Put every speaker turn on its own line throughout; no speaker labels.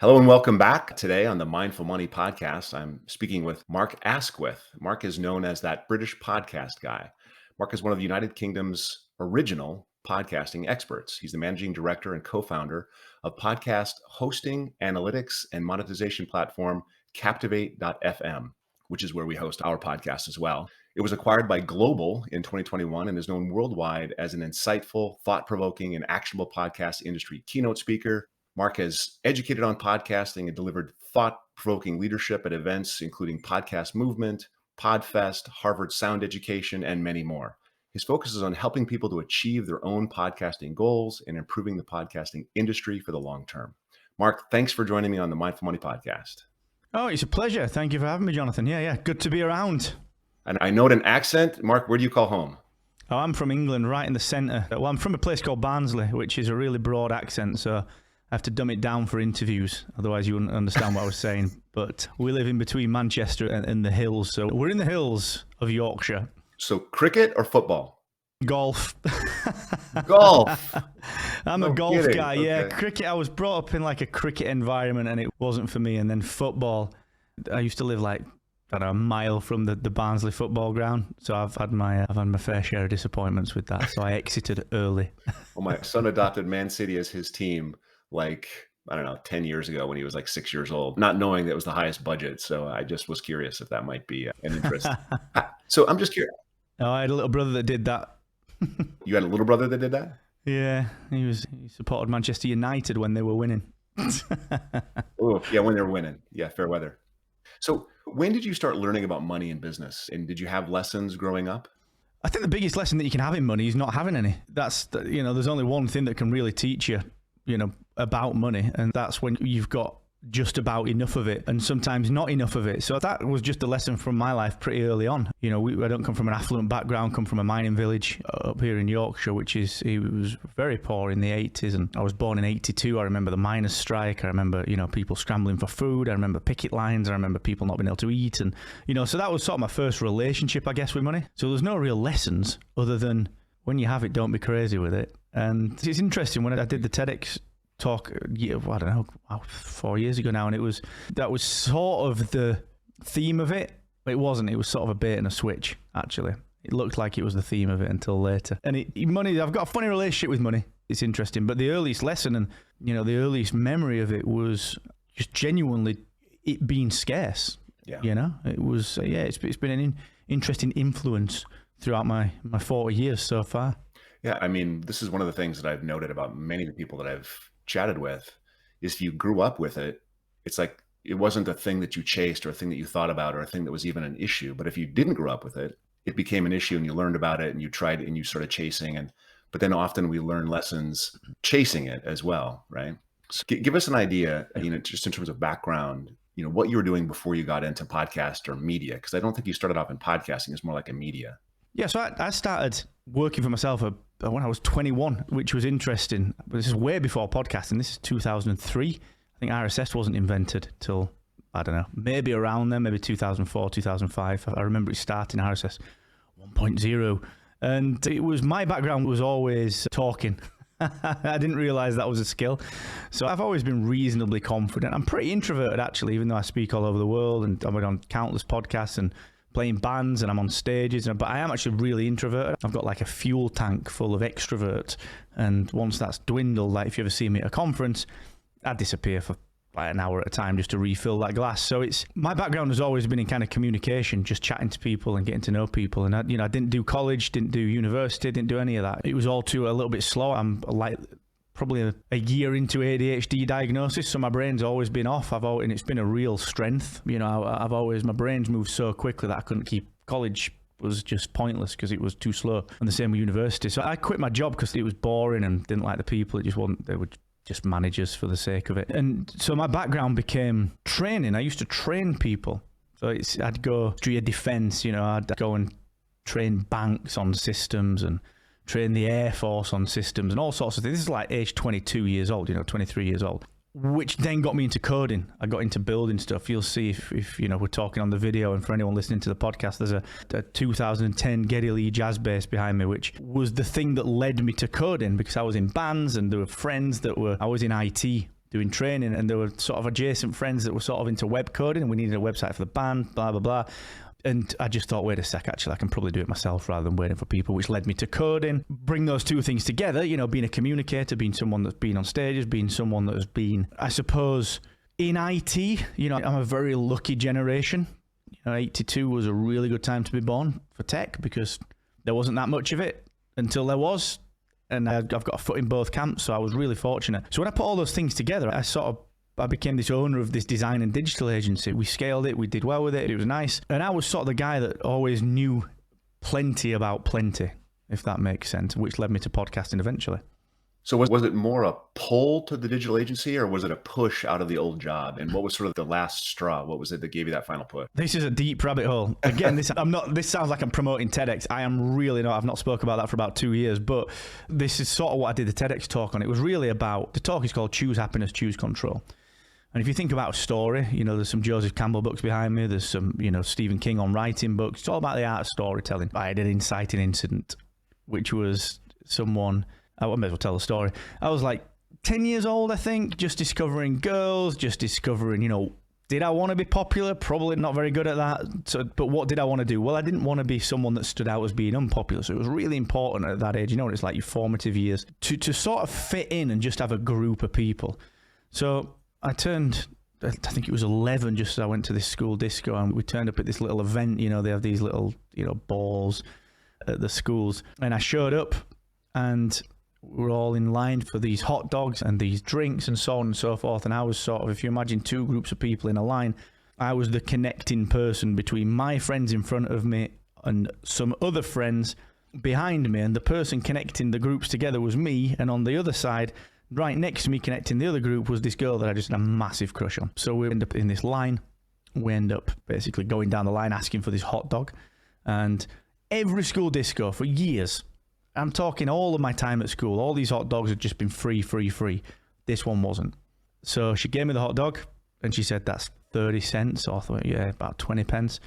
Hello and welcome back. Today on the Mindful Money podcast, I'm speaking with Mark Asquith. Mark is known as that British podcast guy. Mark is one of the United Kingdom's original podcasting experts. He's the managing director and co-founder of podcast hosting, analytics, and monetization platform Captivate.fm, which is where we host our podcast as well. It was acquired by Global in 2021 and is known worldwide as an insightful, thought-provoking, and actionable podcast industry keynote speaker. Mark has educated on podcasting and delivered thought-provoking leadership at events including Podcast Movement, PodFest, Harvard Sound Education, and many more. His focus is on helping people to achieve their own podcasting goals and improving the podcasting industry for the long term. Mark, thanks for joining me on the Mindful Money podcast.
Oh, it's a pleasure. Thank you for having me, Jonathan. Yeah. Good to be around.
And I note an accent. Mark, where do you call home?
Oh, I'm from England, right in the centre. Well, I'm from a place called Barnsley, which is a really broad accent, so I have to dumb it down for interviews, otherwise you wouldn't understand what I was saying. But we live in between Manchester and the hills, so we're in the hills of Yorkshire.
So cricket or football?
Golf.
Golf.
I'm a golf guy,
okay.
yeah. Cricket, I was brought up in like a cricket environment and it wasn't for me. And then football, I used to live like, I don't know, a mile from the Barnsley football ground. So I've had my fair share of disappointments with that. So I exited early.
Well, my son adopted Man City as his team, like, I don't know, 10 years ago when he was like 6 years old, not knowing that it was the highest budget. So I just was curious if that might be an interest. So I'm just curious.
Oh, I had a little brother that did that.
You had a little brother that did that?
Yeah, he supported Manchester United when they were winning.
Oh, yeah, when they were winning. Yeah, fair weather. So when did you start learning about money and business? And did you have lessons growing up?
I think the biggest lesson that you can have in money is not having any. There's only one thing that can really teach you, about money, and that's when you've got just about enough of it and sometimes not enough of it. So that was just a lesson from my life pretty early on. I don't come from an affluent background, come from a mining village up here in Yorkshire, it was very poor in the 80s, and I was born in 82. I remember the miners' strike. I remember, people scrambling for food. I remember picket lines. I remember people not being able to eat. And, so that was sort of my first relationship, I guess, with money. So there's no real lessons other than when you have it, don't be crazy with it. And it's interesting, when I did the TEDx talk, I don't know, 4 years ago now, and that was sort of the theme of it. It wasn't. It was sort of a bait and a switch, actually. It looked like it was the theme of it until later. And money, I've got a funny relationship with money. It's interesting. But the earliest lesson and, the earliest memory of it was just genuinely it being scarce.
Yeah.
It was, it's been an interesting influence throughout my 40 years so far.
Yeah, I mean, this is one of the things that I've noted about many of the people that I've chatted with, is if you grew up with it, it's like it wasn't a thing that you chased or a thing that you thought about or a thing that was even an issue. But if you didn't grow up with it, it became an issue and you learned about it and you tried and you started chasing. But then often we learn lessons chasing it as well, right? So give us an idea, just in terms of background, what you were doing before you got into podcast or media, because I don't think you started off in podcasting. It's more like a media.
Yeah, so I started working for myself when I was 21, which was interesting. This is way before podcasting. This is 2003. I think RSS wasn't invented till, I don't know, maybe around then, maybe 2004, 2005. I remember it starting RSS 1.0. And my background was always talking. I didn't realize that was a skill. So I've always been reasonably confident. I'm pretty introverted, actually, even though I speak all over the world and I'm on countless podcasts and playing bands and I'm on stages, but I am actually really introverted. I've got like a fuel tank full of extrovert, and once that's dwindled, like if you ever see me at a conference, I disappear for like an hour at a time just to refill that glass. So my background has always been in kind of communication, just chatting to people and getting to know people. And I didn't do college, didn't do university, didn't do any of that. It was all a little bit slow. I'm like probably a year into ADHD diagnosis, so my brain's always been off. And it's been a real strength. My brain's moved so quickly that I couldn't keep college. Was just pointless because it was too slow. And the same with university. So I quit my job because it was boring and didn't like the people. It just wasn't. They were just managers for the sake of it. And so my background became training. I used to train people. So I'd go to your defense. I'd go and train banks on systems and train the Air Force on systems and all sorts of things. This is like age 22 years old, 23 years old, which then got me into coding. I got into building stuff. You'll see if we're talking on the video, and for anyone listening to the podcast, there's a 2010 Geddy Lee jazz bass behind me, which was the thing that led me to coding, because I was in bands and there were friends I was in IT doing training, and there were sort of adjacent friends that were sort of into web coding, and we needed a website for the band, blah, blah, blah. And I just thought, wait a sec, actually, I can probably do it myself rather than waiting for people, which led me to coding. Bring those two things together, being a communicator, being someone that's been on stages, being someone that has been, I suppose, in IT. I'm a very lucky generation. 82 was a really good time to be born for tech because there wasn't that much of it until there was. And I've got a foot in both camps, so I was really fortunate. So when I put all those things together, I became this owner of this design and digital agency. We scaled it. We did well with it. It was nice. And I was sort of the guy that always knew plenty about plenty, if that makes sense, which led me to podcasting eventually.
So was it more a pull to the digital agency, or was it a push out of the old job? And what was sort of the last straw? What was it that gave you that final push?
This is a deep rabbit hole. Again, this sounds like I'm promoting TEDx. I am really not. I've not spoke about that for about 2 years, but this is sort of what I did the TEDx talk on. It was really about, the talk is called Choose Happiness, Choose Control. And if you think about a story, there's some Joseph Campbell books behind me. There's some, Stephen King on writing books. It's all about the art of storytelling. I had an inciting incident, which was I may as well tell the story. I was like 10 years old, I think, just discovering girls, just discovering, did I want to be popular? Probably not very good at that. But what did I want to do? Well, I didn't want to be someone that stood out as being unpopular. So it was really important at that age. It's like your formative years to sort of fit in and just have a group of people. So I think it was 11 just as I went to this school disco, and we turned up at this little event. They have these little, balls at the schools. And I showed up, and we're all in line for these hot dogs and these drinks and so on and so forth. And I was sort of, if you imagine two groups of people in a line, I was the connecting person between my friends in front of me and some other friends behind me. And the person connecting the groups together was me. And on the other side, right next to me, connecting the other group, was this girl that I just had a massive crush on. So we end up in this line. We end up basically going down the line asking for this hot dog. And every school disco for years, I'm talking all of my time at school, all these hot dogs had just been free. This one wasn't. So she gave me the hot dog and she said, that's 30 cents. So I thought, yeah, about 20 pence.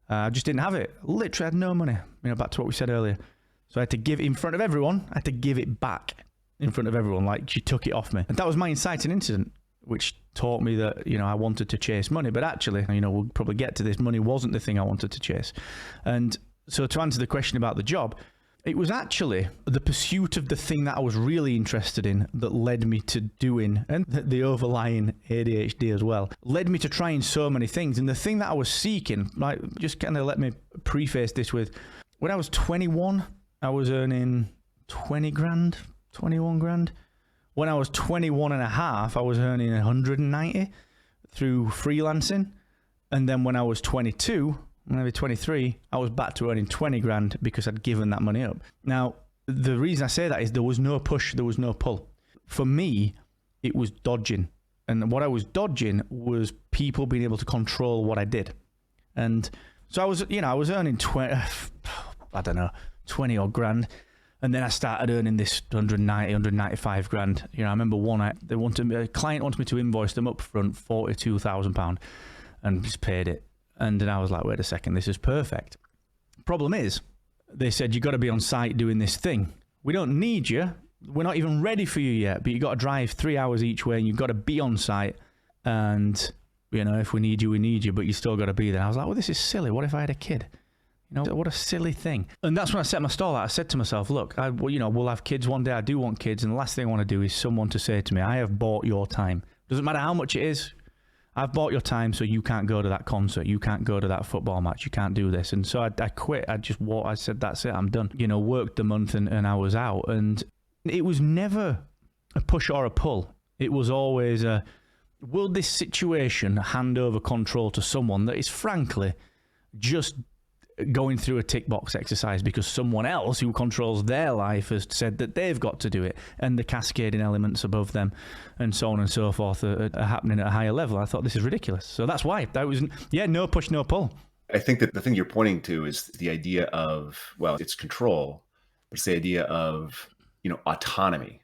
I just didn't have it. Literally had no money. Back to what we said earlier. So I had to give it in front of everyone. I had to give it back in front of everyone. Like, she took it off me. And that was my inciting incident, which taught me that, I wanted to chase money. But actually, we'll probably get to this. Money wasn't the thing I wanted to chase. And so to answer the question about the job, it was actually the pursuit of the thing that I was really interested in that led me to doing, and the overlying ADHD as well, led me to trying so many things. And the thing that I was seeking, like, just kind of let me preface this with, when I was 21, I was earning 20 grand, 21 grand. When I was 21 and a half, I was earning 190 through freelancing. And then when I was 22, maybe 23, I was back to earning 20 grand because I'd given that money up. Now, the reason I say that is there was no push, there was no pull. For me, it was dodging. And what I was dodging was people being able to control what I did. And so I was earning 20 odd grand. And then I started earning this 190, 195 grand. I remember a client wanted me to invoice them up front £42,000 and just paid it. And then I was like, wait a second, this is perfect. Problem is, they said, you got to be on site doing this thing. We don't need you. We're not even ready for you yet, but you got to drive 3 hours each way and you've got to be on site. And, if we need you, we need you, but you still got to be there. I was like, well, this is silly. What if I had a kid? What a silly thing. And that's when I set my stall out. I said to myself, look, we'll have kids one day. I do want kids. And the last thing I want to do is someone to say to me, I have bought your time. Doesn't matter how much it is. I've bought your time, so you can't go to that concert. You can't go to that football match. You can't do this. And so I quit. I said, that's it. I'm done. Worked the month and I was out. And it was never a push or a pull. It was always will this situation hand over control to someone that is frankly just going through a tick box exercise because someone else who controls their life has said that they've got to do it, and the cascading elements above them and so on and so forth are happening at a higher level. I thought, this is ridiculous. So that's why that was, no push, no pull.
I think that the thing you're pointing to is the idea of, well, it's control, but it's the idea of, autonomy.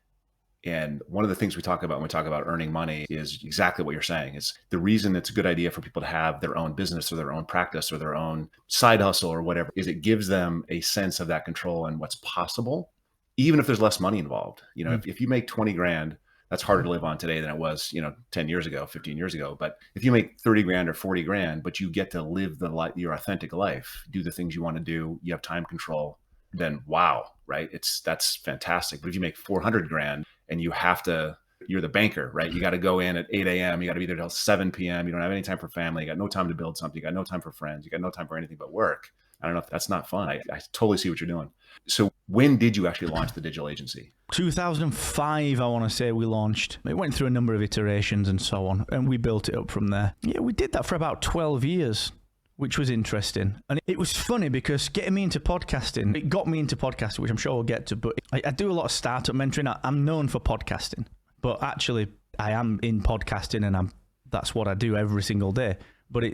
And one of the things we talk about when we talk about earning money is exactly what you're saying. It's the reason it's a good idea for people to have their own business or their own practice or their own side hustle or whatever, is it gives them a sense of that control and what's possible, even if there's less money involved. If you make 20 grand, That's harder to live on today than it was, 10 years ago, 15 years ago. But if you make 30 grand or 40 grand, but you get to live your authentic life, do the things you want to do, you have time control, then wow, right? That's fantastic. But if you make 400 grand and you're the banker, right? You got to go in at 8 a.m. You got to be there till 7 p.m. You don't have any time for family. You got no time to build something. You got no time for friends. You got no time for anything but work. I don't know if that's not fun. I totally see what you're doing. So when did you actually launch the digital agency?
2005, I want to say we launched. It went through a number of iterations and so on, and we built it up from there. Yeah, we did that for about 12 years, which was interesting. And it was funny because getting me into podcasting, it got me into podcasting, which I'm sure we'll get to, but I do a lot of startup mentoring. I'm known for podcasting, but actually I am in podcasting and that's what I do every single day. But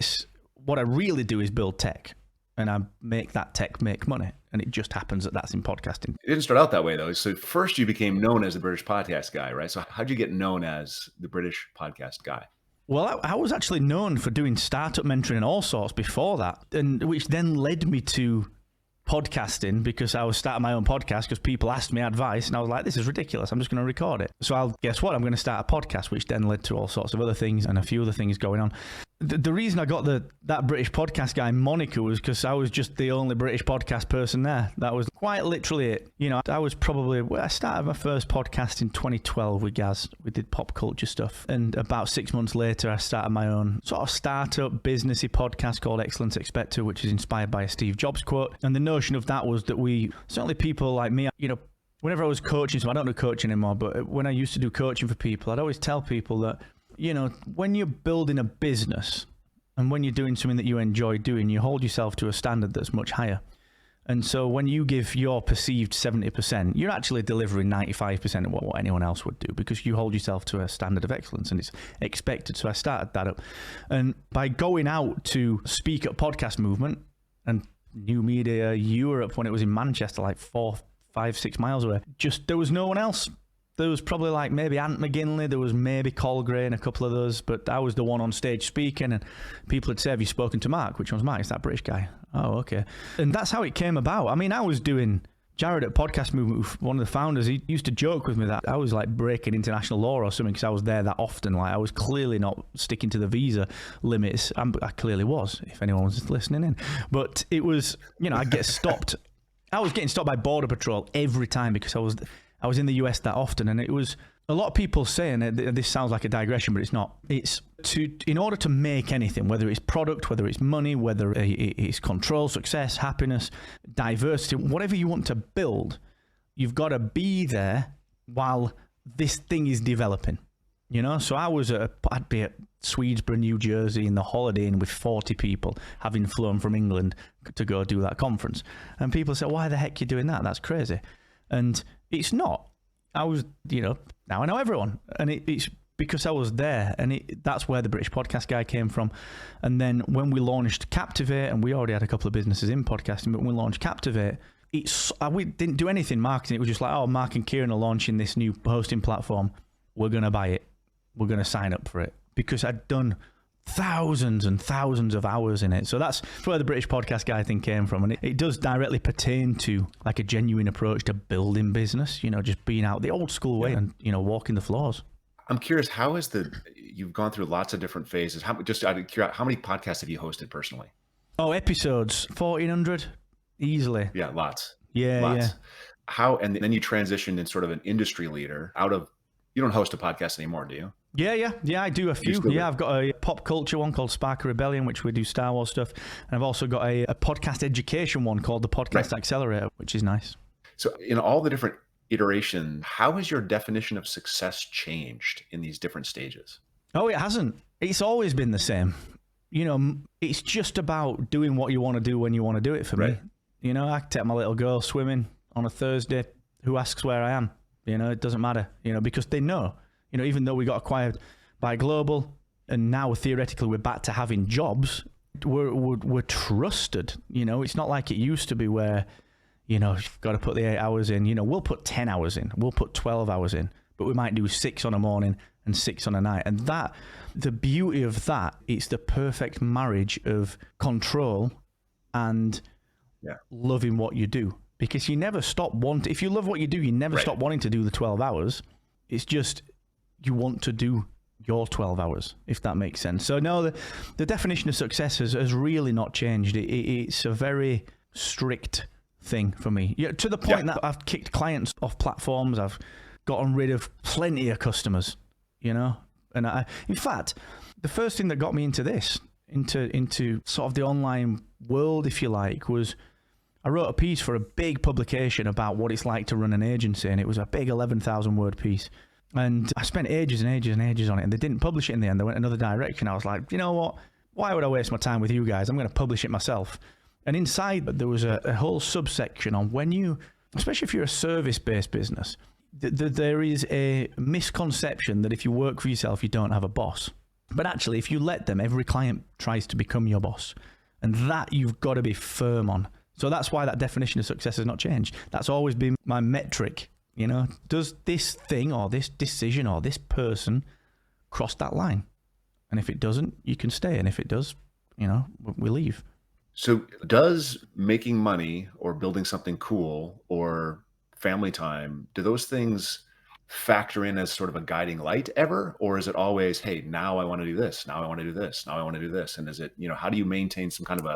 what I really do is build tech. And I make that tech make money. And it just happens that that's in podcasting.
It didn't start out that way, though. So first you became known as the British podcast guy, right? So how'd you get known as the British podcast guy?
Well, I was actually known for doing startup mentoring and all sorts before that, and which then led me to podcasting because I was starting my own podcast because people asked me advice and I was like, this is ridiculous. I'm just going to record it. So guess what? I'm going to start a podcast, which then led to all sorts of other things and a few other things going on. The reason I got that British podcast guy moniker was because I was just the only British podcast person there. That was quite literally it. I started my first podcast in 2012 with Gaz. We did pop culture stuff. And about 6 months later, I started my own sort of startup businessy podcast called Excellence Expected, which is inspired by a Steve Jobs quote. And the notion of that was that certainly people like me, whenever I was coaching, so I don't do coaching anymore, but when I used to do coaching for people, I'd always tell people that, when you're building a business and when you're doing something that you enjoy doing, you hold yourself to a standard that's much higher. And so when you give your perceived 70%, you're actually delivering 95% of what anyone else would do because you hold yourself to a standard of excellence and it's expected. So I started that up. And by going out to speak at Podcast Movement and New Media Europe when it was in Manchester, like 4, 5, 6 miles away, there was no one else. There was probably like maybe Ant McGinley, there was maybe Colgrane, a couple of those, but I was the one on stage speaking and people would say, have you spoken to Mark? Which one's Mark? It's that British guy. Oh, okay. And that's how it came about. I mean, I was doing Jared at Podcast Movement, one of the founders, he used to joke with me that I was like breaking international law or something because I was there that often. Like I was clearly not sticking to the visa limits. I clearly was, if anyone was listening in. But it was, I'd get stopped. I was getting stopped by Border Patrol every time because I was in the US that often, and it was a lot of people saying, this sounds like a digression, but it's not. It's in order to make anything, whether it's product, whether it's money, whether it's control, success, happiness, diversity, whatever you want to build, you've got to be there while this thing is developing. So I'd be at Swedesborough, New Jersey in the Holiday Inn with 40 people having flown from England to go do that conference. And people say, why the heck are you doing that? That's crazy. And it's not. I was, now I know everyone. And it's because I was there. And that's where the British podcast guy came from. And then when we launched Captivate, and we already had a couple of businesses in podcasting, but when we launched Captivate, we didn't do anything marketing. It was just like, oh, Mark and Kieran are launching this new hosting platform. We're going to buy it. We're going to sign up for it. Because I'd done thousands and thousands of hours in it. So that's where the British podcast guy thing came from. And it does directly pertain to like a genuine approach to building business, just being out the old school way and, walking the floors.
I'm curious, you've gone through lots of different phases. Just out of curiosity, how many podcasts have you hosted personally?
Oh, episodes, 1,400 easily.
Yeah, lots.
Yeah,
lots.
Yeah.
And then you transitioned in sort of an industry leader you don't host a podcast anymore, do you?
Yeah, I do a few. Yeah, I've got a pop culture one called Spark of Rebellion, which we do Star Wars stuff. And I've also got a podcast education one called the Podcast Accelerator, which is nice.
So in all the different iterations, how has your definition of success changed in these different stages?
Oh, it hasn't. It's always been the same. It's just about doing what you want to do when you want to do it for me. I take my little girl swimming on a Thursday. Who asks where I am? It doesn't matter, because they know. Even though we got acquired by Global and now theoretically we're back to having jobs, we're trusted. It's not like it used to be where, you've got to put the 8 hours in. We'll put 10 hours in, we'll put 12 hours in, but we might do 6 on a morning and 6 on a night. And the beauty of that, it's the perfect marriage of control and loving what you do. Because you never stop wanting, if you love what you do, you never stop wanting to do the 12 hours. It's just, you want to do your 12 hours, if that makes sense. So no, the definition of success has really not changed. It's a very strict thing for me. Yeah, to the point that I've kicked clients off platforms. I've gotten rid of plenty of customers, you know. And in fact, the first thing that got me into this, into sort of the online world, if you like, was I wrote a piece for a big publication about what it's like to run an agency, and it was a big 11,000 word piece. And I spent ages and ages and ages on it, and they didn't publish it in the end. They went another direction. I was like, you know what? Why would I waste my time with you guys? I'm going to publish it myself. And inside, there was a whole subsection on when you, especially if you're a service-based business, there is a misconception that if you work for yourself, you don't have a boss. But actually, if you let them, every client tries to become your boss. And that you've got to be firm on. So that's why that definition of success has not changed. That's always been my metric. You know, does this thing or this decision or this person cross that line? And if it doesn't, you can stay. And if it does, you know, we leave.
So does making money or building something cool or family time, do those things factor in as sort of a guiding light ever? Or is it always, hey, now I want to do this. Now I want to do this. Now I want to do this. And is it, you know, how do you maintain some kind of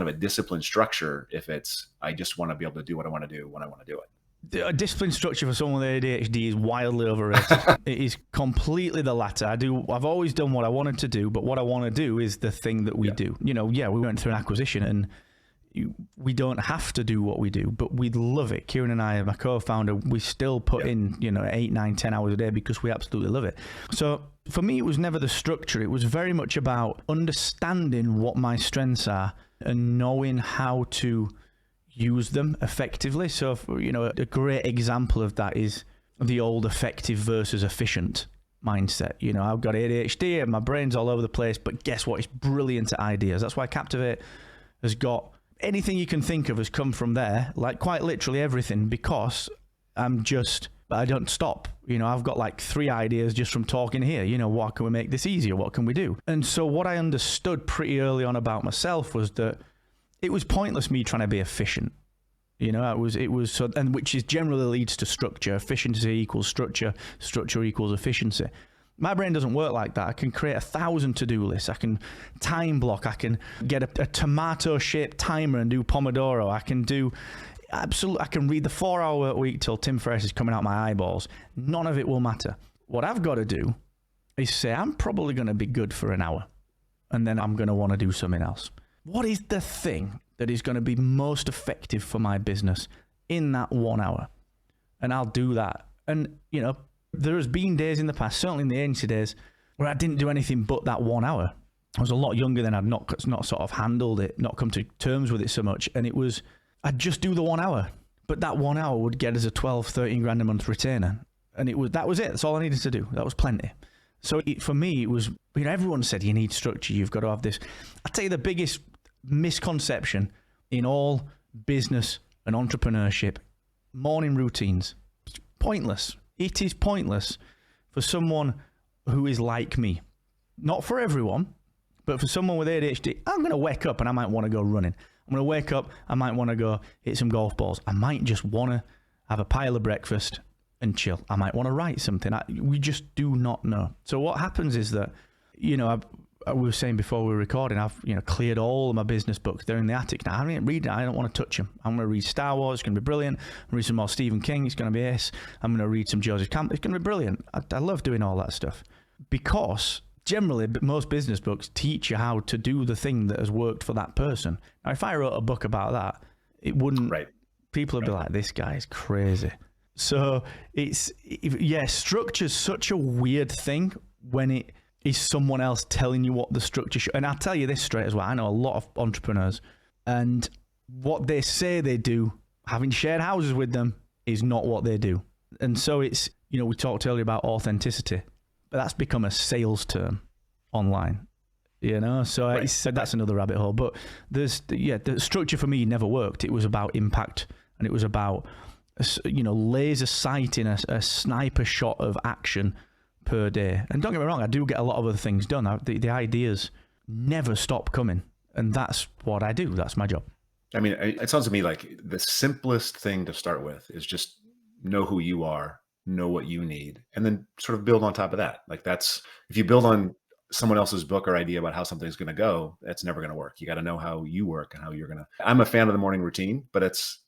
a disciplined structure if it's, I just want to be able to do what I want to do when I want to do it?
A discipline structure for someone with ADHD is wildly overrated. It is completely the latter. I've always done what I wanted to do, but what I want to do is the thing that we do. You know, we went through an acquisition and we don't have to do what we do, but we love it. Kieran and I, my co-founder, we still put in, you know, 8, 9, 10 hours a day because we absolutely love it. So for me, it was never the structure. It was very much about understanding what my strengths are and knowing how to use them effectively. So, you know, a great example of that is the old effective versus efficient mindset. You know, I've got ADHD and my brain's all over the place, but guess what? It's brilliant at ideas. That's why Captivate has got anything you can think of has come from there, like quite literally everything, because I don't stop. You know, I've got like 3 ideas just from talking here. You know, what can we make this easier? What can we do? And so what I understood pretty early on about myself was that it was pointless me trying to be efficient. You know, it was so, and which is generally leads to structure. Efficiency equals structure. Structure equals efficiency. My brain doesn't work like that. I can create 1,000 to-do lists. I can time block. I can get a tomato-shaped timer and do Pomodoro. I can read the 4-hour work week till Tim Ferriss is coming out my eyeballs. None of it will matter. What I've got to do is say, I'm probably going to be good for an hour, and then I'm going to want to do something else. What is the thing that is going to be most effective for my business in that 1 hour? And I'll do that. And, you know, there has been days in the past, certainly in the agency days, where I didn't do anything but that 1 hour. I was a lot younger then. I'd not sort of handled it, not come to terms with it so much. And I'd just do the 1 hour. But that 1 hour would get us a 12, 13 grand a month retainer. And that was it. That's all I needed to do. That was plenty. So for me, it was, you know, everyone said you need structure. You've got to have this. I'll tell you the biggest misconception in all business and entrepreneurship: morning routines. It's pointless. It is pointless for someone who is like me. Not for everyone, but for someone with ADHD. I'm going to wake up and I might want to go running. I'm going to wake up, I might want to go hit some golf balls. I might just want to have a pile of breakfast and chill. I might want to write something. We just do not know. So what happens is that, you know, we were saying before we were recording, I've, you know, cleared all of my business books. They're in the attic now. I didn't read it. I don't want to touch them. I'm going to read Star Wars. It's going to be brilliant. I'm going to read some more Stephen King. It's going to be ace. I'm going to read some Joseph Campbell. It's going to be brilliant. I love doing all that stuff because generally most business books teach you how to do the thing that has worked for that person. Now, if I wrote a book about that, it wouldn't. Right. People would be like, this guy is crazy. So structure's such a weird thing when it is someone else telling you what the structure should. And I'll tell you this straight as well. I know a lot of entrepreneurs, and what they say they do, having shared houses with them, is not what they do. And so it's, you know, we talked earlier about authenticity, but that's become a sales term online, you know? So right. That's another rabbit hole. But the structure for me never worked. It was about impact, and it was about, you know, laser sighting a sniper shot of action per day. And don't get me wrong, I do get a lot of other things done. The ideas never stop coming, and that's what I do. That's my job.
I mean, it sounds to me like the simplest thing to start with is just know who you are, know what you need, and then sort of build on top of that. Like that's, if you build on someone else's book or idea about how something's going to go, that's never going to work. You got to know how you work and how you're going to. I'm a fan of the morning routine, but it's,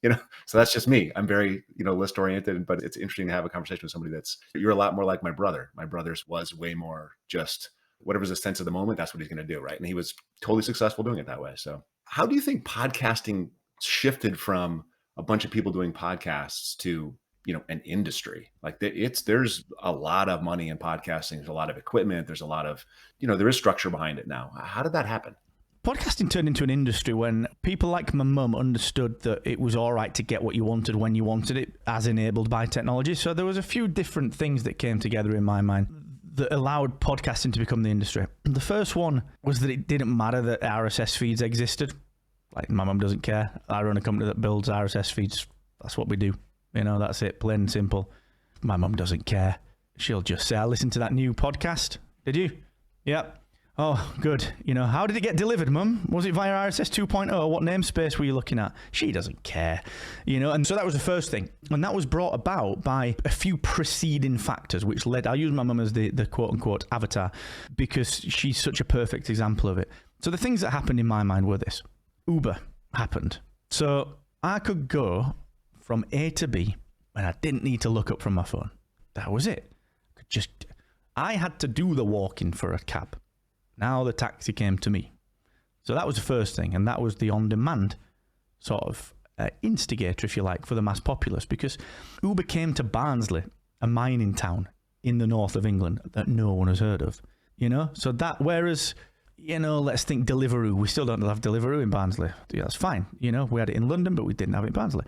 so that's just me. I'm very, list oriented, but it's interesting to have a conversation with somebody you're a lot more like my brother. My brother's was way more just whatever's the sense of the moment, that's what he's going to do. Right. And he was totally successful doing it that way. So how do you think podcasting shifted from a bunch of people doing podcasts to, an industry? Like there's a lot of money in podcasting. There's a lot of equipment. There's a lot of, there is structure behind it now. How did that happen?
Podcasting turned into an industry when people like my mum understood that it was all right to get what you wanted when you wanted it, as enabled by technology. So there was a few different things that came together in my mind that allowed podcasting to become the industry. The first one was that it didn't matter that RSS feeds existed. Like, my mum doesn't care. I run a company that builds RSS feeds. That's what we do. That's it, plain and simple. My mum doesn't care. She'll just say, I listened to that new podcast. Did you? Yep. Oh, good. How did it get delivered, mum? Was it via RSS 2.0? What namespace were you looking at? She doesn't care. And so that was the first thing. And that was brought about by a few preceding factors, which led, I'll use my mum as the quote unquote avatar, because she's such a perfect example of it. So the things that happened in my mind were this. Uber happened. So I could go from A to B and I didn't need to look up from my phone. That was it. I had to do the walking for a cab. Now the taxi came to me. So that was the first thing. And that was the on-demand sort of instigator, if you like, for the mass populace, because Uber came to Barnsley, a mining town in the north of England that no one has heard of. So that, whereas, let's think Deliveroo. We still don't have Deliveroo in Barnsley. Yeah, that's fine. We had it in London, but we didn't have it in Barnsley.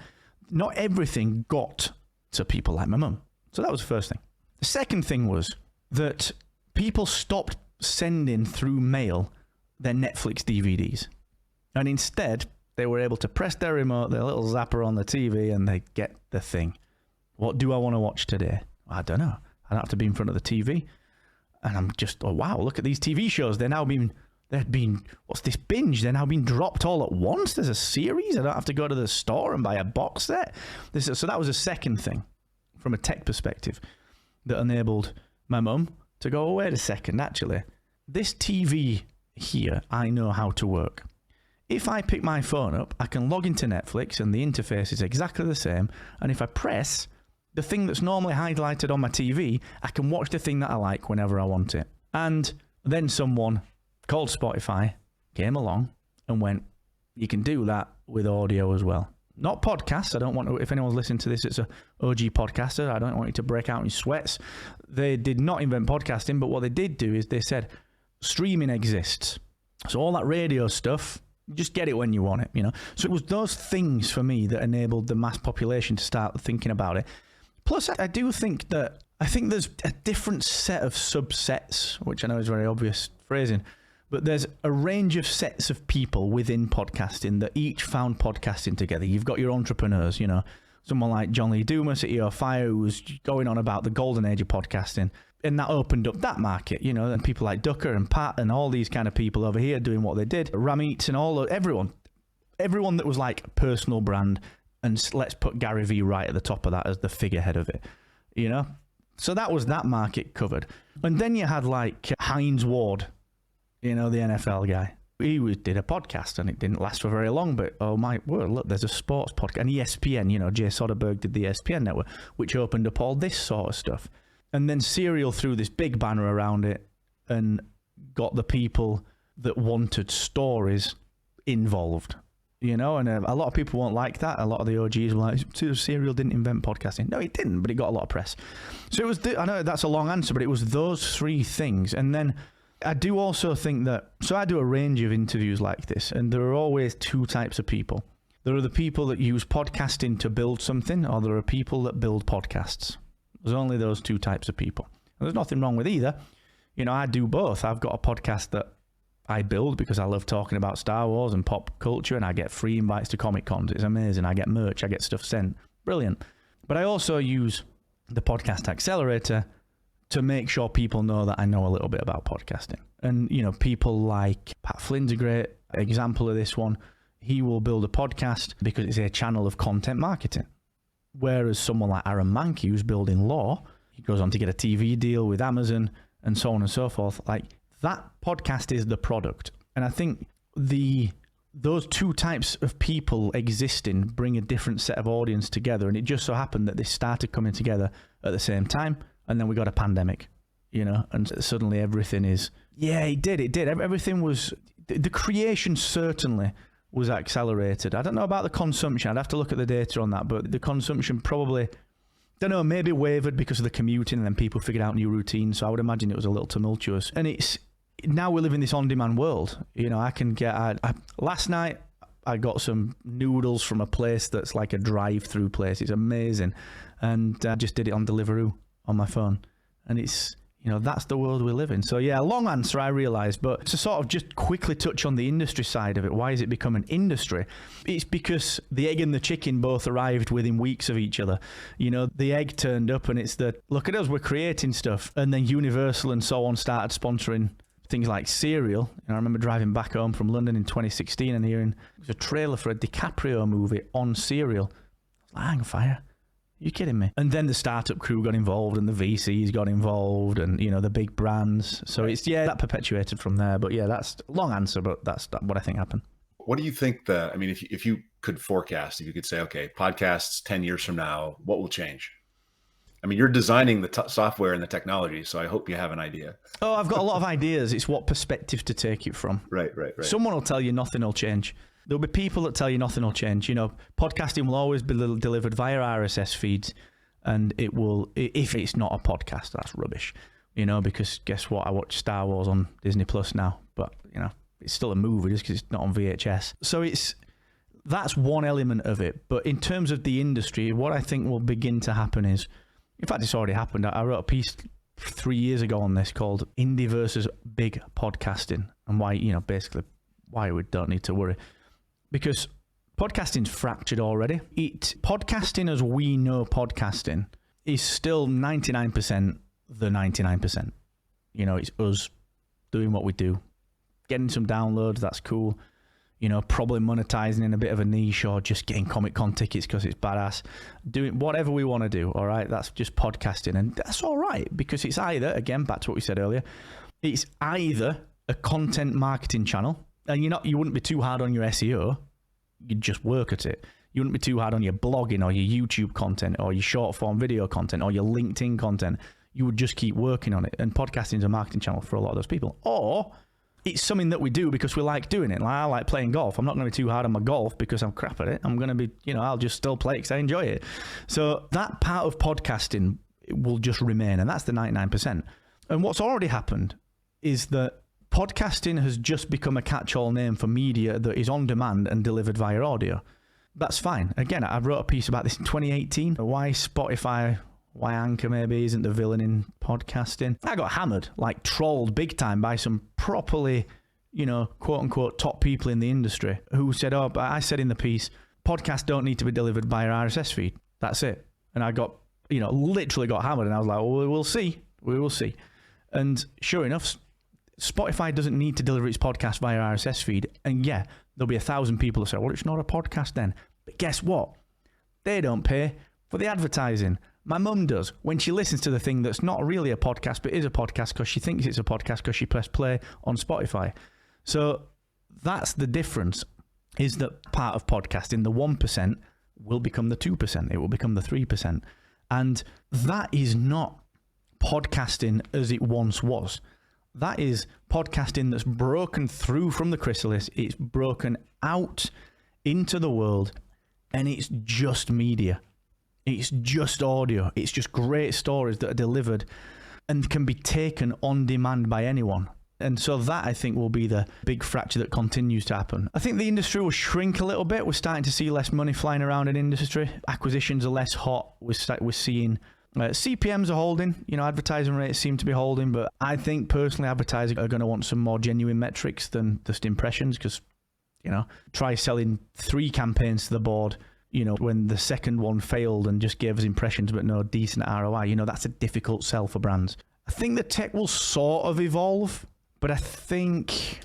Not everything got to people like my mum. So that was the first thing. The second thing was that people stopped sending through mail their Netflix DVDs. And instead, they were able to press their remote, their little zapper on the TV, and they get the thing. What do I want to watch today? I don't know. I don't have to be in front of the TV. And I'm just, oh, wow, look at these TV shows. What's this binge? They're now being dropped all at once. There's a series. I don't have to go to the store and buy a box set. So that was a second thing from a tech perspective that enabled my mum to go, wait a second, actually, this TV here, I know how to work. If I pick my phone up, I can log into Netflix and the interface is exactly the same. And if I press the thing that's normally highlighted on my TV, I can watch the thing that I like whenever I want it. And then someone called Spotify came along and went, you can do that with audio as well. Not podcasts. I don't want to, if anyone's listening to this, it's a OG podcaster. I don't want you to break out in sweats. They did not invent podcasting, but what they did do is they said, streaming exists. So all that radio stuff, just get it when you want it, So it was those things for me that enabled the mass population to start thinking about it. Plus, I do think there's a different set of subsets, which I know is very obvious phrasing, but there's a range of sets of people within podcasting that each found podcasting together. You've got your entrepreneurs, someone like John Lee Dumas at EO Fire, who was going on about the golden age of podcasting, and that opened up that market, and people like Ducker and Pat and all these kind of people over here doing what they did, Ramit and everyone that was like personal brand, and let's put Gary Vee right at the top of that as the figurehead of it, So that was that market covered. And then you had like Hines Ward, the NFL guy. He did a podcast and it didn't last for very long, but oh my word, look, there's a sports podcast. And ESPN, Jay Soderbergh did the ESPN network, which opened up all this sort of stuff. And then Serial threw this big banner around it and got the people that wanted stories involved, and a lot of people won't like that. A lot of the OGs were like, Serial didn't invent podcasting. No, it didn't, but it got a lot of press. So it was, I know that's a long answer, but it was those three things. And then I do also think that, so I do a range of interviews like this, and there are always two types of people. There are the people that use podcasting to build something, or there are people that build podcasts. There's only those two types of people. And there's nothing wrong with either. I do both. I've got a podcast that I build because I love talking about Star Wars and pop culture, and I get free invites to Comic Cons. It's amazing. I get merch. I get stuff sent. Brilliant. But I also use the podcast accelerator to make sure people know that I know a little bit about podcasting. And, people like Pat Flynn's a great example of this one. He will build a podcast because it's a channel of content marketing. Whereas someone like Aaron Mankey, who's building law, he goes on to get a TV deal with Amazon and so on and so forth. Like, that podcast is the product. And I think those two types of people existing bring a different set of audience together. And it just so happened that they started coming together at the same time. And then we got a pandemic, and suddenly everything is, it did. Everything was, the creation certainly was accelerated. I don't know about the consumption. I'd have to look at the data on that, but the consumption probably, don't know, maybe wavered because of the commuting, and then people figured out new routines. So I would imagine it was a little tumultuous. And now we live in this on-demand world. I can get, last night I got some noodles from a place that's like a drive-through place. It's amazing. And I just did it on Deliveroo on my phone. And it's, that's the world we live in. So yeah, long answer, I realise, but to sort of just quickly touch on the industry side of it, why has it become an industry? It's because the egg and the chicken both arrived within weeks of each other. The egg turned up and it's look at us, we're creating stuff. And then Universal and so on started sponsoring things like cereal. I remember driving back home from London in 2016 and hearing there's a trailer for a DiCaprio movie on cereal. Hang fire. Are you kidding me? And then the startup crew got involved and the VCs got involved and, the big brands. So it's, that perpetuated from there. But yeah, that's a long answer, but that's what I think happened.
What do you think if you could forecast, if you could say, okay, podcasts 10 years from now, what will change? You're designing the software and the technology, so I hope you have an idea. Oh,
I've got a lot of ideas. It's what perspective to take it from.
Right.
Someone will tell you nothing will change. There'll be people that tell you nothing will change. Podcasting will always be delivered via RSS feeds, and it will, if it's not a podcast, that's rubbish. Because guess what? I watch Star Wars on Disney Plus now, but, it's still a movie just because it's not on VHS. So that's one element of it. But in terms of the industry, what I think will begin to happen is, in fact, it's already happened. I wrote a piece 3 years ago on this called Indie versus Big Podcasting, and why, basically why we don't need to worry. Because podcasting's fractured already. Podcasting as we know podcasting is still 99% the 99%. It's us doing what we do, getting some downloads, that's cool. Probably monetizing in a bit of a niche or just getting Comic-Con tickets because it's badass. Doing whatever we want to do, all right? That's just podcasting. And that's all right because it's either, again, back to what we said earlier, it's either a content marketing channel, and you wouldn't be too hard on your SEO. You'd just work at it. You wouldn't be too hard on your blogging or your YouTube content or your short form video content or your LinkedIn content. You would just keep working on it. And podcasting is a marketing channel for a lot of those people. Or it's something that we do because we like doing it. Like, I like playing golf. I'm not going to be too hard on my golf because I'm crap at it. I'm going to be, I'll just still play it because I enjoy it. So that part of podcasting will just remain, and that's the 99%. And what's already happened is that podcasting has just become a catch-all name for media that is on demand and delivered via audio. That's fine. Again, I wrote a piece about this in 2018. Why Anchor maybe isn't the villain in podcasting. I got hammered, like trolled big time by some properly, quote unquote, top people in the industry who said, but I said in the piece, podcasts don't need to be delivered by an RSS feed. That's it. And I got, literally got hammered, and I was like, well, we'll see. We will see. And sure enough, Spotify doesn't need to deliver its podcast via RSS feed. And yeah, there'll be 1,000 people that say, well, it's not a podcast then. But guess what? They don't pay for the advertising. My mum does when she listens to the thing that's not really a podcast, but is a podcast because she thinks it's a podcast because she pressed play on Spotify. So that's the difference, is that part of podcasting, the 1%, will become the 2%. It will become the 3%. And that is not podcasting as it once was. That is podcasting that's broken through from the chrysalis. It's broken out into the world, and it's just media. It's just audio. It's just great stories that are delivered and can be taken on demand by anyone. And so that, I think, will be the big fracture that continues to happen. I think the industry will shrink a little bit. We're starting to see less money flying around in industry. Acquisitions are less hot. We're seeing CPMs are holding. Advertising rates seem to be holding. But I think personally, advertisers are going to want some more genuine metrics than just impressions, because, try selling 3 campaigns to the board, when the second one failed and just gave us impressions but no decent ROI. That's a difficult sell for brands. I think the tech will sort of evolve, but I think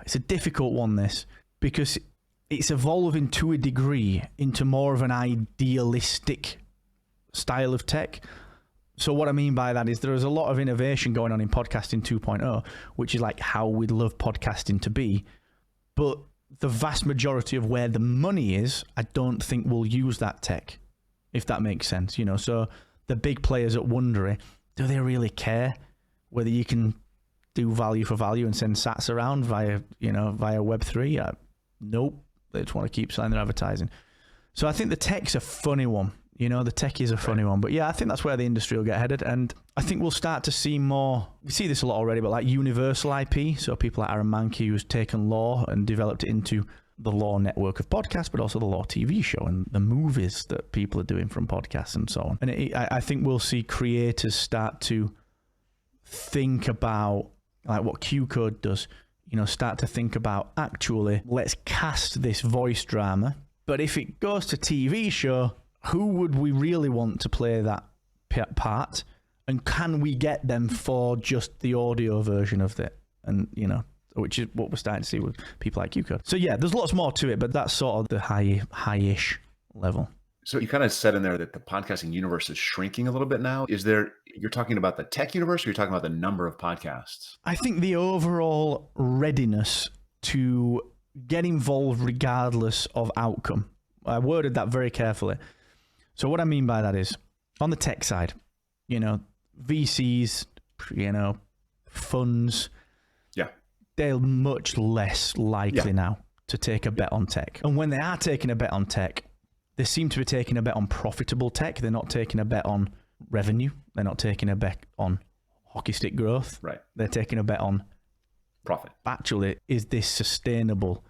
it's a difficult one, this, because it's evolving to a degree into more of an idealistic style of tech. So what I mean by that is there is a lot of innovation going on in podcasting 2.0, which is like how we'd love podcasting to be. But the vast majority of where the money is, I don't think we'll use that tech, if that makes sense. You know, so the big players at Wondery, do they really care whether you can do value for value and send sats around via Web3? Nope. They just want to keep selling their advertising. So I think the tech's a funny one. You know, the tech is a funny one. But yeah, I think that's where the industry will get headed. And I think we'll start to see more. We see this a lot already, but like universal IP. So people like Aaron Mankey, who's taken Law and developed it into the Law network of podcasts, but also the Law TV show and the movies that people are doing from podcasts and so on. And I think we'll see creators start to think about like what Q Code does, you know, start to think about actually, let's cast this voice drama. But if it goes to TV show, who would we really want to play that part? And can we get them for just the audio version of it? And, you know, which is what we're starting to see with people like QCode. So yeah, there's lots more to it, but that's sort of the high-ish level.
So you kind of said in there that the podcasting universe is shrinking a little bit now. You're talking about the tech universe, or you're talking about the number of podcasts?
I think the overall readiness to get involved regardless of outcome. I worded that very carefully. So what I mean by that is, on the tech side, you know, VCs, you know, funds, they're much less likely now to take a bet on tech. And when they are taking a bet on tech, they seem to be taking a bet on profitable tech. They're not taking a bet on revenue. They're not taking a bet on hockey stick growth.
Right.
They're taking a bet on
profit.
Actually, is this sustainable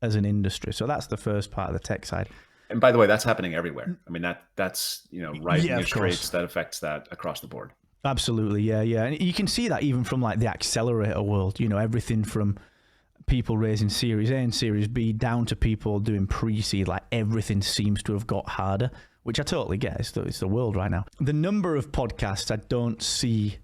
as an industry? So that's the first part of the tech side.
And by the way, that's happening everywhere. I mean, that's, you know, rising interest rates, that affects that across the board.
Absolutely. Yeah. And you can see that even from like the accelerator world, you know, everything from people raising Series A and Series B down to people doing pre-seed, like everything seems to have got harder, which I totally get. It's the world right now. The number of podcasts I don't see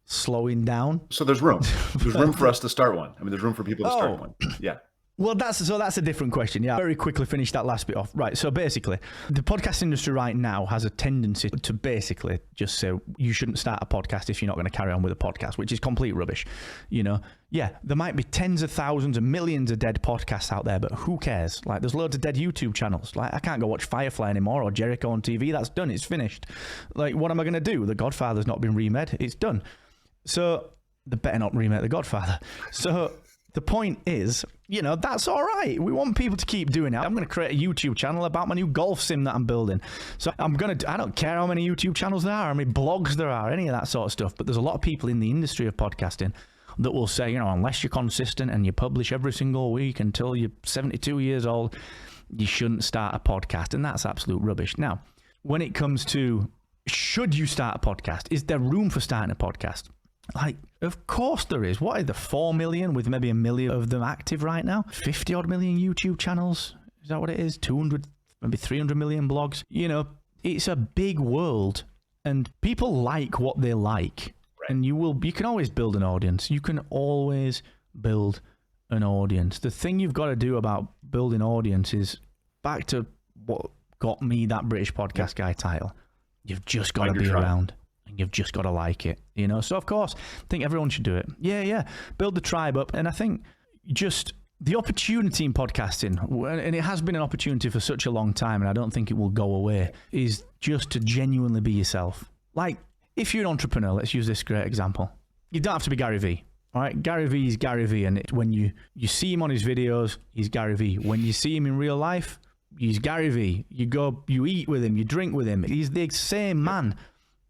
slowing down.
So there's room. There's room for us to start one. I mean, there's room for people to start one. Yeah.
Well, that's a different question. Yeah, very quickly finish that last bit off. Right. So basically, the podcast industry right now has a tendency to basically just say you shouldn't start a podcast if you're not going to carry on with a podcast, which is complete rubbish. You know, yeah, there might be tens of thousands and millions of dead podcasts out there, but who cares? Like, there's loads of dead YouTube channels. Like, I can't go watch Firefly anymore or Jericho on TV. That's done. It's finished. Like, what am I going to do? The Godfather's not been remade. It's done. So they better not remake The Godfather. So the point is, you know, that's all right. We want people to keep doing it. I'm going to create a YouTube channel about my new golf sim that I'm building. So I don't care how many YouTube channels there are, how many blogs there are, any of that sort of stuff. But there's a lot of people in the industry of podcasting that will say, you know, unless you're consistent and you publish every single week until you're 72 years old, you shouldn't start a podcast. And that's absolute rubbish. Now, when it comes to should you start a podcast, is there room for starting a podcast? Like, of course there is. What are the 4 million with maybe 1 million of them active right now? 50 odd million YouTube channels? Is that what it is? 200, maybe 300 million blogs? You know, it's a big world and people like what they like. Right. And you can always build an audience. You can always build an audience. The thing you've got to do about building audience is back to what got me that British podcast guy title. You've just got to be around. You've just got to like it, you know? So, of course, I think everyone should do it. Yeah. Build the tribe up. And I think just the opportunity in podcasting, and it has been an opportunity for such a long time, and I don't think it will go away, is just to genuinely be yourself. Like, if you're an entrepreneur, let's use this great example. You don't have to be Gary Vee. All right, Gary Vee is Gary Vee. And when you see him on his videos, he's Gary Vee. When you see him in real life, he's Gary Vee. You eat with him, you drink with him. He's the same man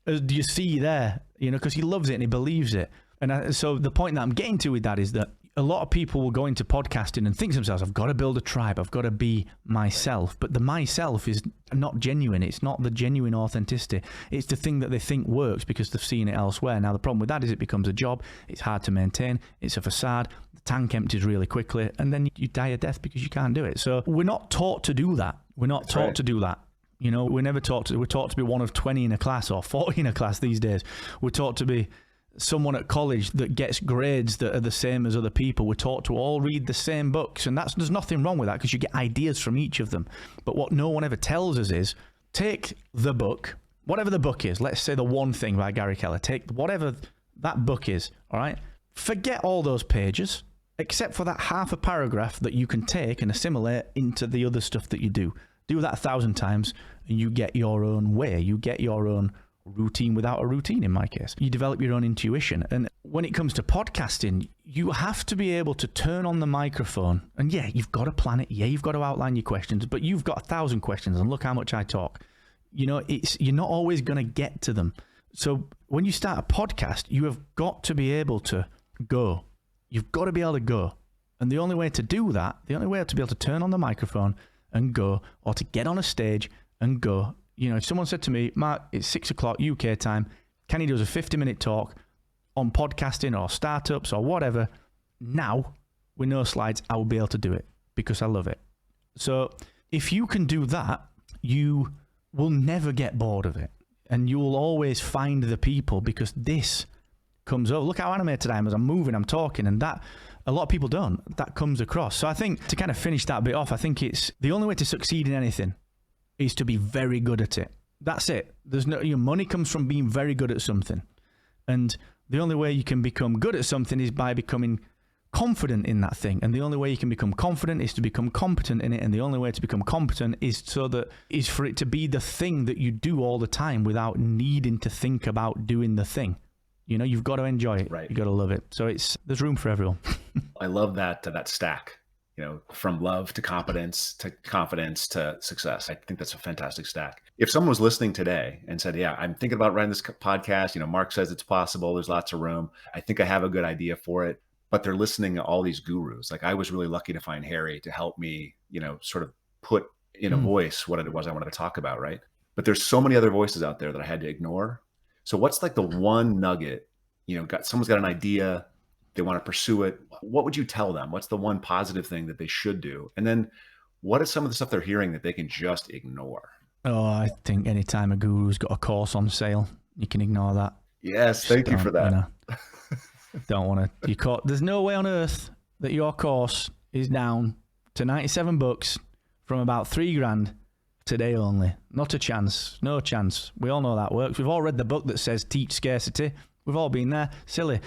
as you see there, you know, because he loves it and he believes it. And so the point that I'm getting to with that is that a lot of people will go into podcasting and think to themselves, I've got to build a tribe, I've got to be myself. But the myself is not genuine. It's not the genuine authenticity. It's the thing that they think works because they've seen it elsewhere. Now, the problem with that is it becomes a job. It's hard to maintain. It's a facade. The tank empties really quickly. And then you die a death because you can't do it. So we're not taught to do that. We're not taught to do that. You know, we're taught to be one of 20 in a class or 40 in a class these days. We're taught to be someone at college that gets grades that are the same as other people. We're taught to all read the same books, and there's nothing wrong with that because you get ideas from each of them. But what no one ever tells us is take the book, whatever the book is, let's say The One Thing by Gary Keller, take whatever that book is, all right? Forget all those pages, except for that half a paragraph that you can take and assimilate into the other stuff that you do. Do that 1,000 times and you get your own way. You get your own routine without a routine, in my case. You develop your own intuition. And when it comes to podcasting, you have to be able to turn on the microphone. And yeah, you've got to plan it. Yeah, you've got to outline your questions, but you've got 1,000 questions and look how much I talk. You know, you're not always going to get to them. So when you start a podcast, you have got to be able to go. You've got to be able to go. And the only way to do that, the only way to be able to turn on the microphone and go, or to get on a stage and go. You know, if someone said to me, Mark, it's 6 o'clock UK time, can you do us a 50-minute talk on podcasting or startups or whatever? Now, with no slides, I will be able to do it because I love it. So if you can do that, you will never get bored of it. And you will always find the people, because this comes over. Look how animated I am as I'm moving, I'm talking, and that a lot of people don't. That comes across. So I think to kind of finish that bit off, I think it's the only way to succeed in anything is to be very good at it. That's it. There's no, your money comes from being very good at something. And the only way you can become good at something is by becoming confident in that thing. And the only way you can become confident is to become competent in it. And the only way to become competent is for it to be the thing that you do all the time without needing to think about doing the thing. You know, you've got to enjoy it.
Right.
You got to love it. So there's room for everyone.
I love that stack, you know, from love to competence to confidence to success. I think that's a fantastic stack. If someone was listening today and said, yeah, I'm thinking about writing this podcast, you know, Mark says it's possible, there's lots of room, I think I have a good idea for it, but they're listening to all these gurus. Like, I was really lucky to find Harry to help me, you know, sort of put in a voice what it was I wanted to talk about, right? But there's so many other voices out there that I had to ignore. So what's like the one nugget, you know, someone's got an idea, they want to pursue it. What would you tell them? What's the one positive thing that they should do? And then what is some of the stuff they're hearing that they can just ignore?
Oh, I think anytime a guru's got a course on sale, you can ignore that.
Yes, thank you for that.
You know, don't want to. There's no way on earth that your course is down to 97 bucks from about $3,000 today only. Not a chance. No chance. We all know that works. We've all read the book that says teach scarcity. We've all been there. Silly.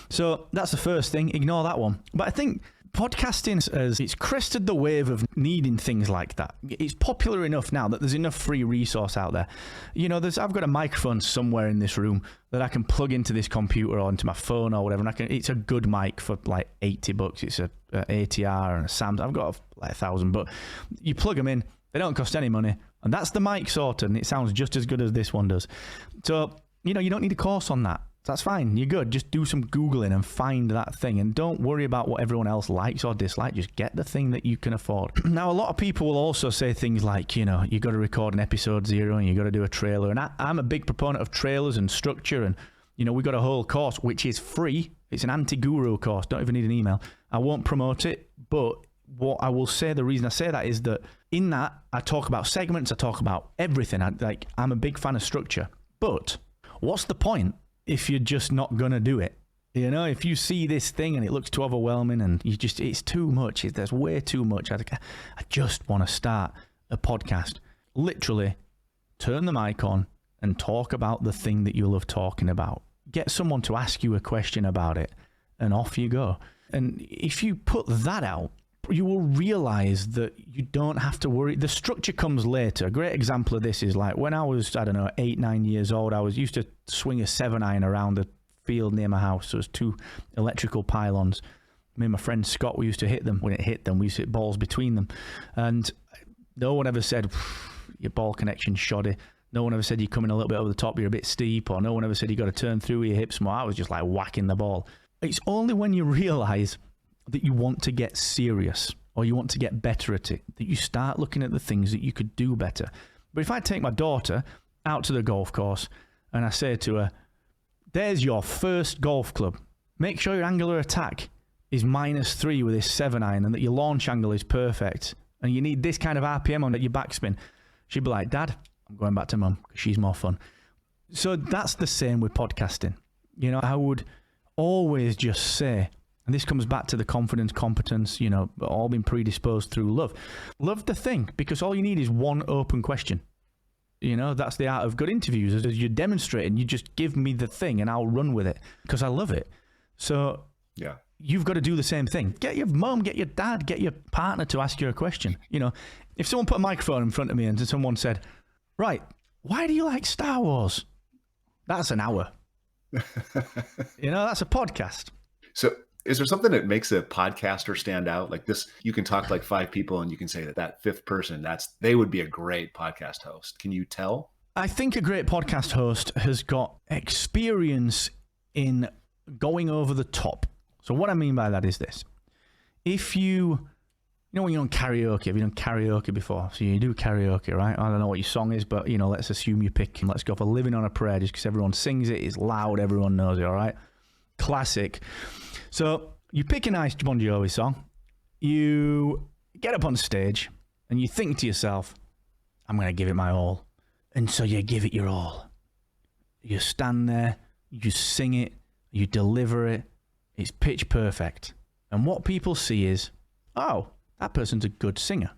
So that's the first thing. Ignore that one. But I think podcasting, it's crested the wave of needing things like that. It's popular enough now that there's enough free resource out there. You know, I've got a microphone somewhere in this room that I can plug into this computer or into my phone or whatever. And it's a good mic for like 80 bucks. It's a ATR and a Samsung. I've got like 1,000, but you plug them in. They don't cost any money. And that's the mic sorted. And it sounds just as good as this one does. So, you know, you don't need a course on that. That's fine. You're good. Just do some Googling and find that thing. And don't worry about what everyone else likes or dislikes. Just get the thing that you can afford. Now, a lot of people will also say things like, you know, you got to record an episode 0 and you got to do a trailer. And I'm a big proponent of trailers and structure. And, you know, we got a whole course, which is free. It's an anti-guru course. Don't even need an email. I won't promote it. But what I will say, the reason I say that is that in that, I talk about segments. I talk about everything. I'm a big fan of structure. But what's the point if you're just not going to do it? You know, if you see this thing and it looks too overwhelming and it's too much, there's way too much. I just want to start a podcast. Literally, turn the mic on and talk about the thing that you love talking about. Get someone to ask you a question about it and off you go. And if you put that out, you will realize that you don't have to worry. The structure comes later. A great example of this is like when I was, 8, 9 years old, I used to swing a 7-iron around the field near my house. So it was 2 electrical pylons. Me and my friend Scott, we used to hit them. When it hit them, we used to hit balls between them. And no one ever said, your ball connection's shoddy. No one ever said you're coming a little bit over the top, you're a bit steep. Or no one ever said you got to turn through your hips more. I was just like whacking the ball. It's only when you realize that you want to get serious or you want to get better at it, that you start looking at the things that you could do better. But if I take my daughter out to the golf course and I say to her, there's your first golf club. Make sure your angular attack is -3 with this 7-iron and that your launch angle is perfect and you need this kind of RPM on your backspin. She'd be like, Dad, I'm going back to Mum because she's more fun. So that's the same with podcasting. You know, I would always just say, and this comes back to the confidence, competence, you know, all been predisposed through love. Love the thing, because all you need is one open question. That's the art of good interviews. As you're demonstrating, you just give me the thing and I'll run with it because I love it. So
Yeah.
you've got to do the same thing. Get your mom, get your dad, get your partner to ask you a question. If someone put a microphone in front of me and someone said, right, why do you like Star Wars? That's an hour. That's a podcast.
So is there something that makes a podcaster stand out? Like this, you can talk to like 5 people and you can say that fifth person, they would be a great podcast host. Can you tell?
I think a great podcast host has got experience in going over the top. So what I mean by that is this. If when you're on karaoke, have you done karaoke before? So you do karaoke, right? I don't know what your song is, but, let's assume you pick Let's Go for Living on a Prayer just because everyone sings it. It's loud. Everyone knows it, all right? Classic. So you pick a nice Bon Jovi song. You get up on stage and you think to yourself, I'm going to give it my all. And so you give it your all. You stand there, you sing it, you deliver it. It's pitch perfect. And what people see is, oh, that person's a good singer.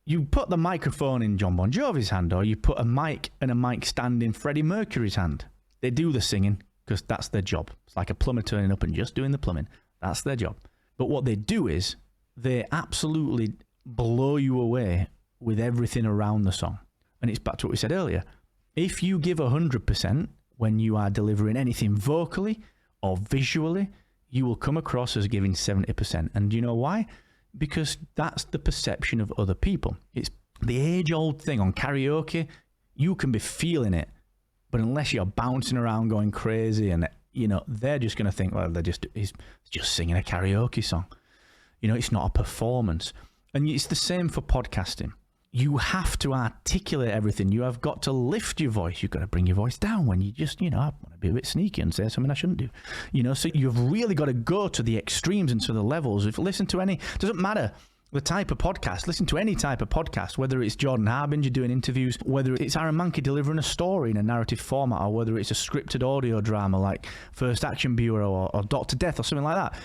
You put the microphone in John Bon Jovi's hand, or you put a mic and a mic stand in Freddie Mercury's hand. They do the singing because that's their job. It's like a plumber turning up and just doing the plumbing. That's their job. But what they do is they absolutely blow you away with everything around the song. And it's back to what we said earlier. If you give 100% when you are delivering anything vocally or visually, you will come across as giving 70%. And do you know why? Because that's the perception of other people. It's the age-old thing on karaoke. You can be feeling it, but unless you're bouncing around going crazy and, they're just going to think, well, he's just singing a karaoke song. It's not a performance. And it's the same for podcasting. You have to articulate everything. You have got to lift your voice. You've got to bring your voice down when you just, I want to be a bit sneaky and say something I shouldn't do. So you've really got to go to the extremes and to the levels. If you listen to doesn't matter the type of podcast, listen to any type of podcast, whether it's Jordan Harbinger doing interviews, whether it's Aaron Mankey delivering a story in a narrative format, or whether it's a scripted audio drama like First Action Bureau or Dr. Death or something like that.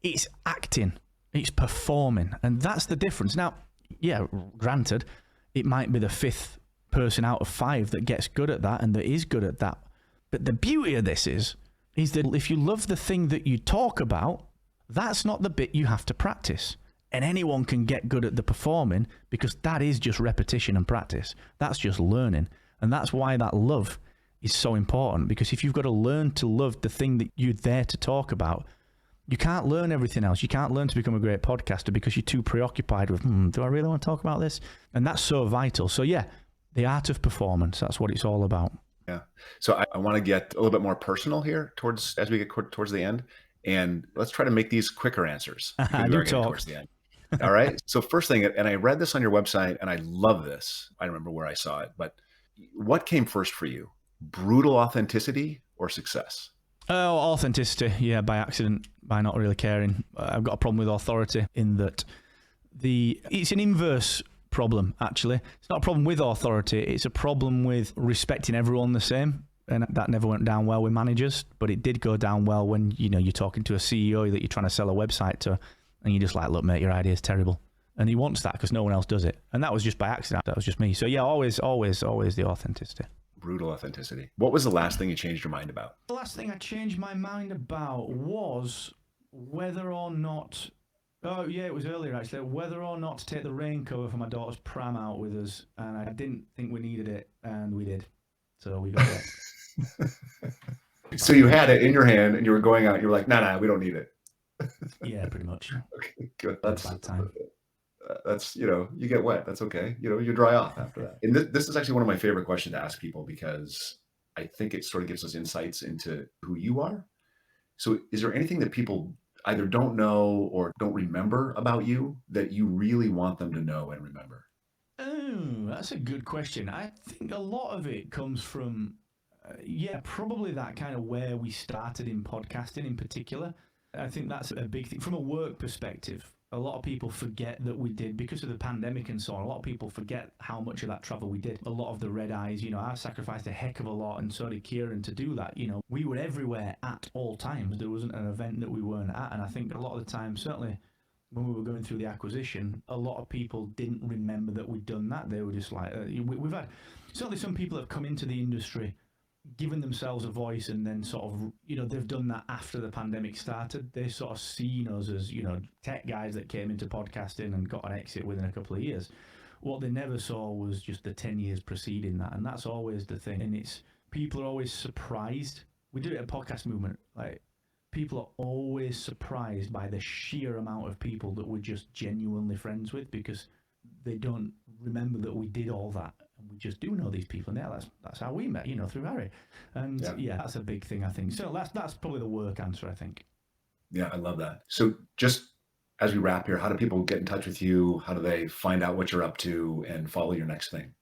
It's acting. It's performing. And that's the difference. Now, yeah, granted, it might be the 5th person out of 5 that gets good at that and that is good at that. But the beauty of this is that if you love the thing that you talk about, that's not the bit you have to practice. And anyone can get good at the performing because that is just repetition and practice. That's just learning. And that's why that love is so important, because if you've got to learn to love the thing that you're there to talk about, you can't learn everything else. You can't learn to become a great podcaster because you're too preoccupied with, do I really want to talk about this? And that's so vital. So yeah, the art of performance, that's what it's all about.
Yeah. So I want to get a little bit more personal here as we get towards the end. And let's try to make these quicker answers.
I do talk.
Towards the end. All right. So first thing, and I read this on your website and I love this. I don't remember where I saw it, but what came first for you? Brutal authenticity or success?
Oh, authenticity. Yeah, by accident, by not really caring. I've got a problem with authority in that it's an inverse problem, actually. It's not a problem with authority. It's a problem with respecting everyone the same. And that never went down well with managers, but it did go down well when, you're talking to a CEO that you're trying to sell a website to, and you're just like, look, mate, your idea is terrible. And he wants that because no one else does it. And that was just by accident. That was just me. So yeah, always the authenticity.
Brutal authenticity. What was the last thing you changed your mind about?
The last thing I changed my mind about was whether or not, oh yeah, it was earlier actually, whether or not to take the rain cover for my daughter's pram out with us. And I didn't think we needed it, and we did. So we got it.
So you had it in your hand and you were going out, you were like, nah, we don't need it.
Yeah, pretty much.
Okay, good. That's
bad time.
That's, you get wet. That's okay. You dry off after that. And this is actually one of my favorite questions to ask people because I think it sort of gives us insights into who you are. So is there anything that people either don't know or don't remember about you that you really want them to know and remember?
Oh, that's a good question. I think a lot of it comes from, probably that kind of where we started in podcasting in particular. I think that's a big thing. From a work perspective, a lot of people forget that we did, because of the pandemic and so on, a lot of people forget how much of that travel we did. A lot of the red eyes, I sacrificed a heck of a lot, and so did Kieran to do that. We were everywhere at all times. There wasn't an event that we weren't at. And I think a lot of the time, certainly when we were going through the acquisition, a lot of people didn't remember that we'd done that. They were just like, we've had certainly some people have come into the industry, given themselves a voice, and then sort of, they've done that after the pandemic started. They sort of seen us as, tech guys that came into podcasting and got an exit within a couple of years. What they never saw was just the 10 years preceding that. And that's always the thing. And people are always surprised. We do it at Podcast Movement. Like, people are always surprised by the sheer amount of people that we're just genuinely friends with, because they don't remember that we did all that. And we just do know these people. And yeah, that's how we met, through Harry. And yeah, that's a big thing, I think. So that's probably the work answer, I think.
Yeah, I love that. So just as we wrap here, how do people get in touch with you? How do they find out what you're up to and follow your next thing?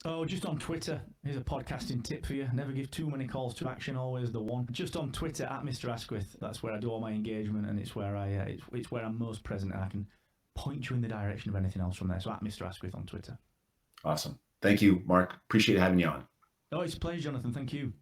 Oh, just on Twitter. Here's a podcasting tip for you. Never give too many calls to action, always the one. Just on Twitter at Mr. Asquith. That's where I do all my engagement, and it's where it's where I'm most present, and I can point you in the direction of anything else from there. So at Mr. Asquith on Twitter.
Awesome. Thank you, Mark. Appreciate having you on.
Oh, it's a pleasure, Jonathan. Thank you.